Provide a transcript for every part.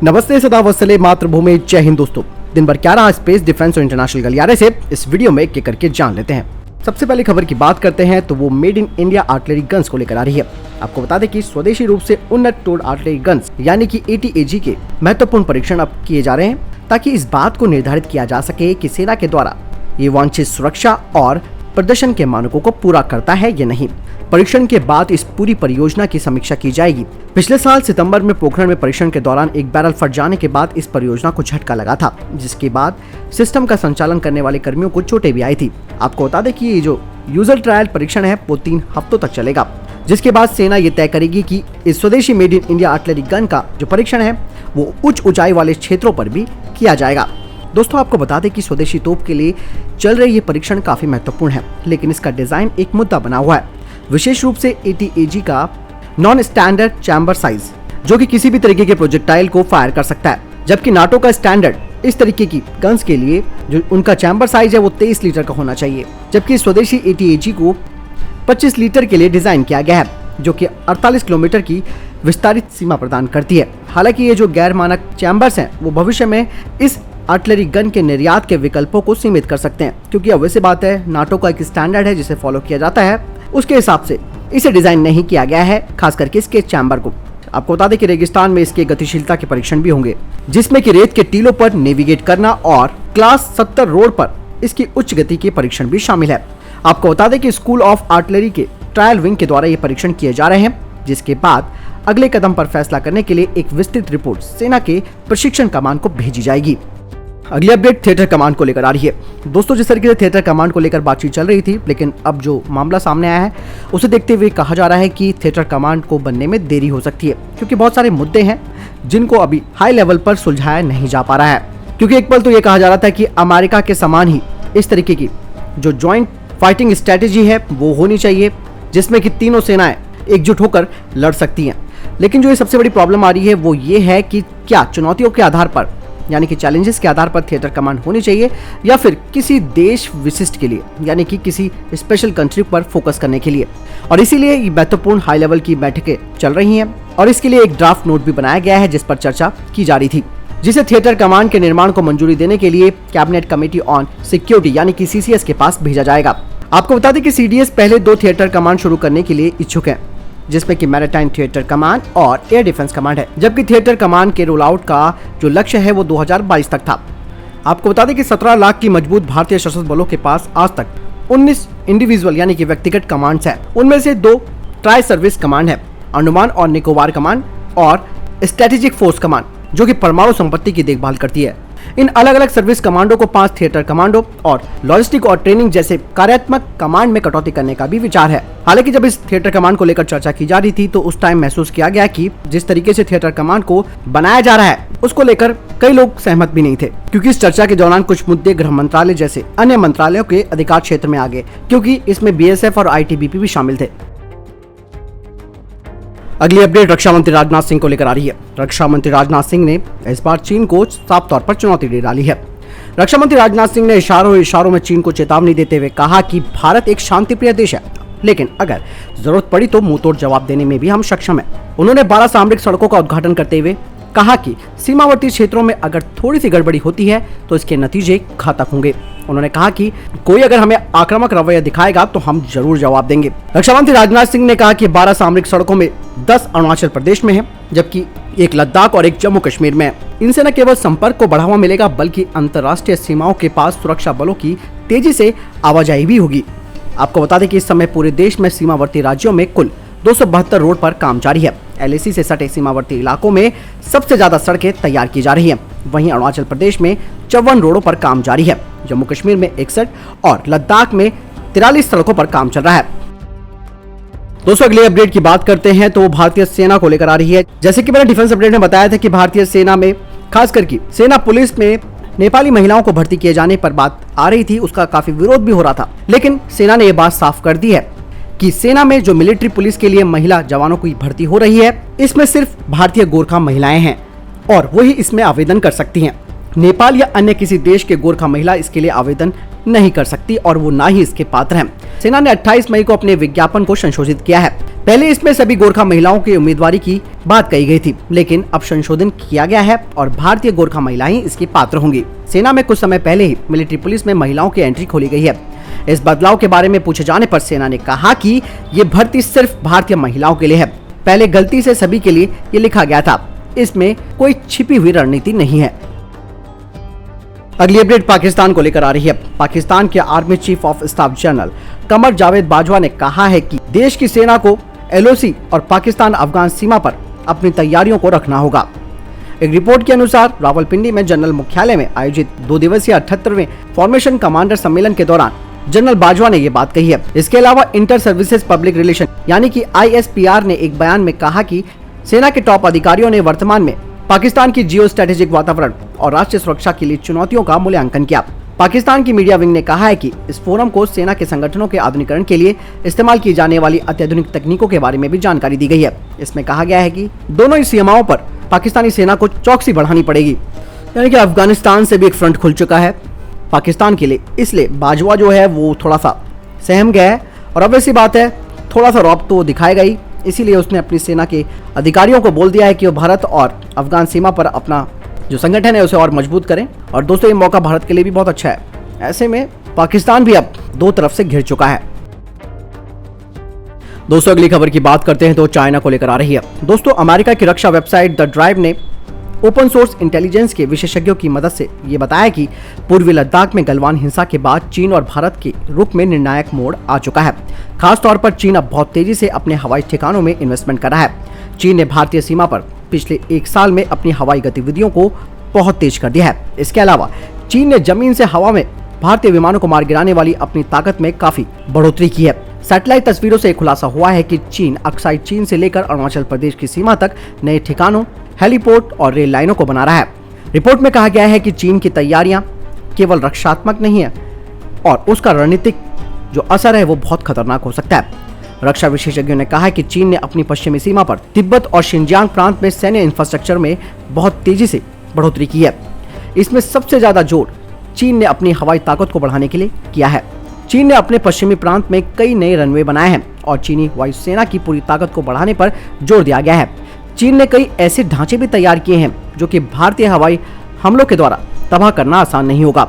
नमस्ते, सदा वत्सले मातृभूमि, जय हिंद। दोस्तों, दिन भर क्या रहा स्पेस, डिफेंस और इंटरनेशनल गलियारे से इस वीडियो में एक करके जान लेते हैं। सबसे पहले खबर की बात करते हैं तो वो made in India artillery guns को लेकर आ रही है। आपको बता दें कि स्वदेशी रूप से उन्नत टोड आर्टिलरी गन्स यानी कि ATAG के महत्वपूर्ण परीक्षण अब किए जा रहे हैं ताकि इस बात को निर्धारित किया जा सके कि सेना के द्वारा ये वांछित सुरक्षा और प्रदर्शन के मानकों को पूरा करता है या नहीं। परीक्षण के बाद इस पूरी परियोजना की समीक्षा की जाएगी। पिछले साल सितंबर में पोखरण में परीक्षण के दौरान एक बैरल फट जाने के बाद इस परियोजना को झटका लगा था, जिसके बाद सिस्टम का संचालन करने वाले कर्मियों को चोटें भी आई थी। आपको बता दें कि ये जो यूजर ट्रायल परीक्षण है वो 3 हफ्तों तक चलेगा, जिसके बाद सेना ये तय करेगी कि इस स्वदेशी made in India artillery gun का जो परीक्षण है वो उच्च ऊंचाई वाले क्षेत्रों पर भी किया जाएगा। दोस्तों, आपको बता दें कि स्वदेशी तोप के लिए चल रही ये परीक्षण काफी महत्वपूर्ण है, लेकिन इसका डिजाइन एक मुद्दा बना हुआ है, विशेष रूप से ATAG का नॉन स्टैंडर्ड चैम्बर साइज, जो कि किसी भी तरीके के प्रोजेक्टाइल को फायर कर सकता है, जबकि नाटो का स्टैंडर्ड इस तरीके की गन्स के लिए जो उनका चैम्बर साइज है वो 23 लीटर का होना चाहिए, जबकि स्वदेशी ATAG को 25 लीटर के लिए डिजाइन किया गया है, जो कि 48 किलोमीटर की विस्तारित सीमा प्रदान करती है। हालांकि ये जो गैर मानक चैम्बर्स हैं वो भविष्य में इस आर्टिलरी गन के निर्यात के विकल्पों को सीमित कर सकते हैं, क्योंकि अब वैसे बात है नाटो का एक स्टैंडर्ड है जिसे फॉलो किया जाता है, उसके हिसाब से इसे डिजाइन नहीं किया गया है, खास करके इसके चैम्बर को। आपको बता दें कि रेगिस्तान में इसके गतिशीलता के परीक्षण भी होंगे, जिसमें कि रेत के टीलों पर नेविगेट करना और क्लास 70 रोड पर इसकी उच्च गति के परीक्षण भी शामिल है। आपको बता दें कि स्कूल ऑफ आर्टिलरी के ट्रायल विंग के द्वारा ये परीक्षण किए जा रहे हैं, जिसके बाद अगले कदम पर फैसला करने के लिए एक विस्तृत रिपोर्ट सेना के प्रशिक्षण कमान को भेजी जाएगी। अगली अपडेट थिएटर कमांड को लेकर आ रही है। दोस्तों, जिस तरीके से थिएटर कमांड को लेकर बातचीत चल रही थी, लेकिन अब जो मामला सामने आया है उसे देखते हुए कहा जा रहा है कि थिएटर कमांड को बनने में देरी हो सकती है, क्योंकि बहुत सारे मुद्दे हैं जिनको अभी हाई लेवल पर सुलझाया नहीं जा पा रहा है। क्योंकि एक पल तो ये कहा जा रहा था कि अमेरिका के समान ही इस तरीके की जो ज्वाइंट फाइटिंग स्ट्रेटेजी है वो होनी चाहिए, जिसमें कि तीनों सेनाएं एकजुट होकर लड़ सकती हैं। लेकिन जो ये सबसे बड़ी प्रॉब्लम आ रही है वो ये है कि क्या चुनौतियों के आधार पर, यानी कि चैलेंजेस के आधार पर थिएटर कमांड होनी चाहिए या फिर किसी देश विशिष्ट के लिए, यानी कि किसी स्पेशल कंट्री पर फोकस करने के लिए। और इसीलिए ये महत्वपूर्ण हाई लेवल की बैठकें चल रही हैं और इसके लिए एक ड्राफ्ट नोट भी बनाया गया है जिस पर चर्चा की जा रही थी, जिसे थिएटर कमांड के निर्माण को मंजूरी देने के लिए कैबिनेट कमेटी ऑन सिक्योरिटी यानी कि CCS के पास भेजा जाएगा। आपको बता दें कि CDS पहले 2 थिएटर कमांड शुरू करने के लिए इच्छुक है, जिसमें कि मैरीटाइम थिएटर कमांड और एयर डिफेंस कमांड है, जबकि थिएटर कमांड के रोल आउट का जो लक्ष्य है वो 2022 तक था। आपको बता दें कि 17 लाख की मजबूत भारतीय सशस्त्र बलों के पास आज तक 19 इंडिविजुअल यानी कि व्यक्तिगत कमांड्स हैं। उनमें से 2 ट्राई सर्विस कमांड है, अंडमान और निकोबार कमांड और स्ट्रेटेजिक फोर्स कमांड, जो कि परमाणु संपत्ति की देखभाल करती है। इन अलग अलग सर्विस कमांडो को 5 थिएटर कमांडो और लॉजिस्टिक और ट्रेनिंग जैसे कार्यात्मक कमांड में कटौती करने का भी विचार है। हालांकि जब इस थिएटर कमांड को लेकर चर्चा की जा रही थी तो उस टाइम महसूस किया गया कि जिस तरीके से थिएटर कमांड को बनाया जा रहा है उसको लेकर कई लोग सहमत भी नहीं थे, क्योंकि इस चर्चा के दौरान कुछ मुद्दे गृह मंत्रालय जैसे अन्य मंत्रालयों के अधिकार क्षेत्र में आ गए, क्योंकि इसमें BSF और ITBP भी शामिल थे। अगली अपडेट रक्षा मंत्री राजनाथ सिंह को लेकर आ रही है। रक्षा मंत्री राजनाथ सिंह ने इस बार चीन को साफ तौर पर चुनौती दे डाली है। रक्षा मंत्री राजनाथ सिंह ने इशारों में चीन को चेतावनी देते हुए कहा कि भारत एक शांतिप्रिय देश है, लेकिन अगर जरूरत पड़ी तो मुंहतोड़ जवाब देने में भी हम सक्षम हैं। उन्होंने 12 सामरिक सड़कों का उद्घाटन करते हुए कहा कि सीमावर्ती क्षेत्रों में अगर थोड़ी सी गड़बड़ी होती है तो इसके नतीजे घातक होंगे। उन्होंने कहा कि कोई अगर हमें आक्रामक रवैया दिखाएगा तो हम जरूर जवाब देंगे। रक्षा मंत्री राजनाथ सिंह ने कहा कि 12 सामरिक सड़कों में 10 अरुणाचल प्रदेश में है, जबकि एक लद्दाख और एक जम्मू कश्मीर में है। इनसे न केवल संपर्क को बढ़ावा मिलेगा बल्कि अंतर्राष्ट्रीय सीमाओं के पास सुरक्षा बलों की तेजी से आवाजाही भी होगी। आपको बता दें कि इस समय पूरे देश में सीमावर्ती राज्यों में कुल 272 रोड पर काम जारी है। LAC से सटे सीमावर्ती इलाकों में सबसे ज्यादा सड़कें तैयार की जा रही हैं। वहीं अरुणाचल प्रदेश में 54 रोडों पर काम जारी है, जम्मू कश्मीर में 61 और लद्दाख में 43 सड़कों पर काम चल रहा है। दोस्तों, अगली अपडेट की बात करते हैं तो भारतीय सेना को लेकर आ रही है। जैसे कि मैंने डिफेंस अपडेट में बताया था कि भारतीय सेना में खास करके सेना पुलिस में नेपाली महिलाओं को भर्ती किए जाने पर बात आ रही थी, उसका काफी विरोध भी हो रहा था, लेकिन सेना ने यह बात साफ कर दी है कि सेना में जो मिलिट्री पुलिस के लिए महिला जवानों की भर्ती हो रही है इसमें सिर्फ भारतीय गोरखा महिलाएं हैं और वही इसमें आवेदन कर सकती हैं। नेपाल या अन्य किसी देश के गोरखा महिला इसके लिए आवेदन नहीं कर सकती और वो ना ही इसके पात्र हैं। सेना ने 28 मई को अपने विज्ञापन को संशोधित किया है। पहले इसमें सभी गोरखा महिलाओं की उम्मीदवारी की बात कही गई थी, लेकिन अब संशोधन किया गया है और भारतीय गोरखा महिलाएं इसकी पात्र होंगी। सेना में कुछ समय पहले ही मिलिट्री पुलिस में महिलाओं की एंट्री खोली गई है। इस बदलाव के बारे में पूछे जाने पर सेना ने कहा कि ये भर्ती सिर्फ भारतीय महिलाओं के लिए है। पहले गलती से सभी के लिए ये लिखा गया था, इसमें कोई छिपी हुई रणनीति नहीं है। अगली अपडेट पाकिस्तान को लेकर आ रही है। पाकिस्तान के army chief of staff general Qamar Javed Bajwa ने कहा है कि देश की सेना को LOC और पाकिस्तान अफगान सीमा पर अपनी तैयारियों को रखना होगा। एक रिपोर्ट के अनुसार रावलपिंडी में जनरल मुख्यालय में आयोजित 2 दिवसीय 78वें फॉर्मेशन कमांडर सम्मेलन के दौरान जनरल बाजवा ने ये बात कही है। इसके अलावा इंटर सर्विसेज पब्लिक रिलेशन यानी कि ISPR ने एक बयान में कहा कि सेना के टॉप अधिकारियों ने वर्तमान में पाकिस्तान की जियो स्ट्रेटेजिक वातावरण और राष्ट्रीय सुरक्षा के लिए चुनौतियों का मूल्यांकन किया। पाकिस्तान की मीडिया विंग ने कहा है कि इस फोरम को सेना के संगठनों के आधुनिकीकरण के लिए इस्तेमाल की जाने वाली अत्याधुनिक तकनीकों के बारे में भी जानकारी दी गई है। इसमें कहा गया है कि दोनों ही सीमाओं पर पाकिस्तानी सेना को चौकसी बढ़ानी पड़ेगी, यानी कि अफगानिस्तान से भी एक फ्रंट खुल चुका है पाकिस्तान के लिए। इसलिए बाजवा जो है वो थोड़ा सा सहम गया है और अब ऐसी बात है थोड़ा सा रौब तो दिखाएगा ही। इसीलिए उसने अपनी सेना के अधिकारियों को बोल दिया है कि वो भारत और अफगान सीमा पर अपना जो संगठन है उसे और मजबूत करें। और दोस्तों ये मौका भारत के लिए भी बहुत अच्छा है। ऐसे में पाकिस्तान भी अब दो तरफ से घिर चुका है। दोस्तों अगली खबर की बात करते हैं तो चाइना को लेकर आ रही है। दोस्तों अमेरिका की रक्षा वेबसाइट द ड्राइव ने ओपन सोर्स इंटेलिजेंस के विशेषज्ञों की मदद से ये बताया कि पूर्वी लद्दाख में गलवान हिंसा के बाद चीन और भारत के रुख में निर्णायक मोड़ आ चुका है। खास तौर पर चीन अब बहुत तेजी से अपने हवाई ठिकानों में इन्वेस्टमेंट कर रहा है। चीन ने भारतीय सीमा पर पिछले 1 साल में अपनी हवाई गतिविधियों को बहुत तेज कर दिया है। इसके अलावा चीन ने जमीन से हवा में भारतीय विमानों को मार गिराने वाली अपनी ताकत में काफी बढ़ोतरी की है। सैटेलाइट तस्वीरों से खुलासा हुआ है कि चीन अक्साई चीन से लेकर अरुणाचल प्रदेश की सीमा तक नए ठिकानों, हेलीपोर्ट और रेल लाइनों को बना रहा है। रिपोर्ट में कहा गया है कि चीन की तैयारियां केवल रक्षात्मक नहीं है और उसका रणनीतिक जो असर है वो बहुत खतरनाक हो सकता है। रक्षा विशेषज्ञों ने कहा है कि चीन ने अपनी पश्चिमी सीमा पर तिब्बत और शिनजियांग प्रांत में सैन्य इंफ्रास्ट्रक्चर में बहुत तेजी से बढ़ोतरी की है। इसमें सबसे ज्यादा जोर चीन ने अपनी हवाई ताकत को बढ़ाने के लिए किया है। चीन ने अपने पश्चिमी प्रांत में कई नए रनवे बनाए हैं और चीनी वायुसेना की पूरी ताकत को बढ़ाने पर जोर दिया गया है। चीन ने कई ऐसे ढांचे भी तैयार किए हैं जो कि भारतीय हवाई हमलों के द्वारा तबाह करना आसान नहीं होगा।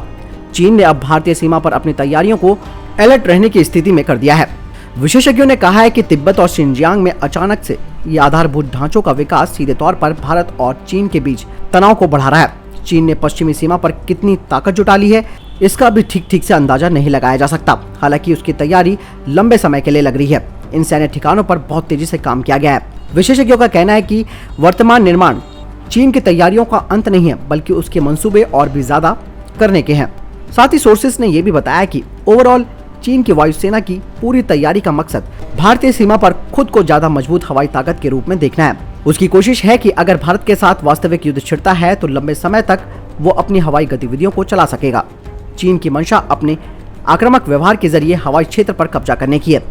चीन ने अब भारतीय सीमा पर अपनी तैयारियों को अलर्ट रहने की स्थिति में कर दिया है। विशेषज्ञों ने कहा है कि तिब्बत और शिनजियांग में अचानक से ये आधारभूत ढांचों का विकास सीधे तौर पर भारत और चीन के बीच तनाव को बढ़ा रहा है। चीन ने पश्चिमी सीमा पर कितनी ताकत जुटा ली है इसका भी ठीक से अंदाजा नहीं लगाया जा सकता। हालांकि उसकी तैयारी लंबे समय के लिए लग रही है। इन सैन्य ठिकानों पर बहुत तेजी से काम किया गया है। विशेषज्ञों का कहना है कि वर्तमान निर्माण चीन की तैयारियों का अंत नहीं है बल्कि उसके मंसूबे और भी ज्यादा करने के हैं। साथ ही सोर्सेस ने यह भी बताया कि ओवरऑल चीन की वायुसेना की पूरी तैयारी का मकसद भारतीय सीमा पर खुद को ज्यादा मजबूत हवाई ताकत के रूप में देखना है। उसकी कोशिश है कि अगर भारत के साथ वास्तविक युद्ध छिड़ता है तो लंबे समय तक वो अपनी हवाई गतिविधियों को चला सकेगा। चीन की मंशा अपने आक्रामक व्यवहार के जरिए हवाई क्षेत्र पर कब्जा करने की है।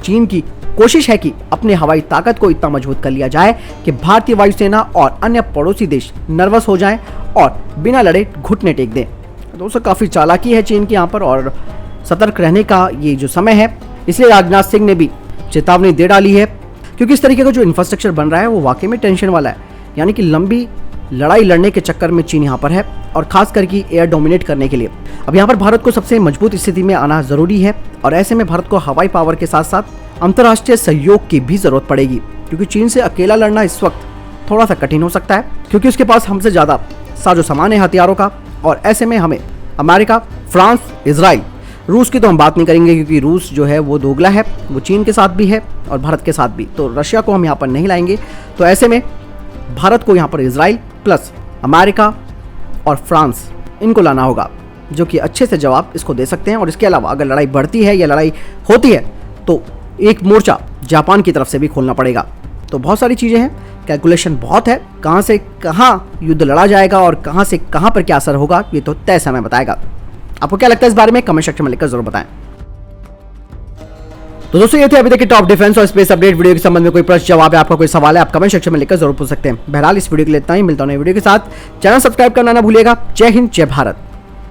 चीन की कोशिश है कि अपने हवाई ताकत को इतना मजबूत कर लिया जाए कि भारतीय वायुसेना और अन्य पड़ोसी देश नर्वस हो जाएं और बिना लड़े घुटने टेक दें। दोस्तों काफी चालाकी है चीन की यहाँ पर और सतर्क रहने का ये जो समय है, इसलिए राजनाथ सिंह ने भी चेतावनी दे डाली है क्योंकि इस तरीके का जो इंफ्रास्ट्रक्चर बन रहा है वो वाकई में टेंशन वाला है। यानी कि लंबी लड़ाई लड़ने के चक्कर में चीन यहाँ पर है और खास करके एयर डोमिनेट करने के लिए अब यहाँ पर भारत को सबसे मजबूत स्थिति में आना जरूरी है। और ऐसे में भारत को हवाई पावर के साथ साथ अंतर्राष्ट्रीय सहयोग की भी जरूरत पड़ेगी क्योंकि चीन से अकेला लड़ना इस वक्त थोड़ा सा कठिन हो सकता है क्योंकि उसके पास हमसे ज्यादा साजो सामान है हथियारों का। और ऐसे में हमें अमेरिका, फ्रांस, इजराइल, रूस की तो हम बात नहीं करेंगे क्योंकि रूस जो है वो दोगला है, वो चीन के साथ भी है और भारत के साथ भी, तो रशिया को हम यहाँ पर नहीं लाएंगे। तो ऐसे में भारत को यहाँ पर इजराइल प्लस अमेरिका और फ्रांस इनको लाना होगा जो कि अच्छे से जवाब इसको दे सकते हैं। और इसके अलावा अगर लड़ाई बढ़ती है या लड़ाई होती है तो एक मोर्चा जापान की तरफ से भी खोलना पड़ेगा। तो बहुत सारी चीज़ें हैं, कैलकुलेशन बहुत है, कहाँ से कहाँ युद्ध लड़ा जाएगा और कहाँ से कहाँ पर क्या असर होगा ये तो तय समय बताएगा। आपको क्या लगता है इस बारे में कमेंट सेक्शन में लिखकर जरूर बताएं। तो दोस्तों ये थे अभी तक के टॉप डिफेंस और स्पेस अपडेट। वीडियो के संबंध में कोई प्रश्न जवाब है, आपका कोई सवाल है, आप कमेंट सेक्शन में लिखकर जरूर पूछ सकते हैं। बहरहाल इस वीडियो के लिए इतना ही, मिलता हूं नई वीडियो के साथ। चैनल सब्सक्राइब करना ना भूलिएगा। जय हिंद, जय भारत।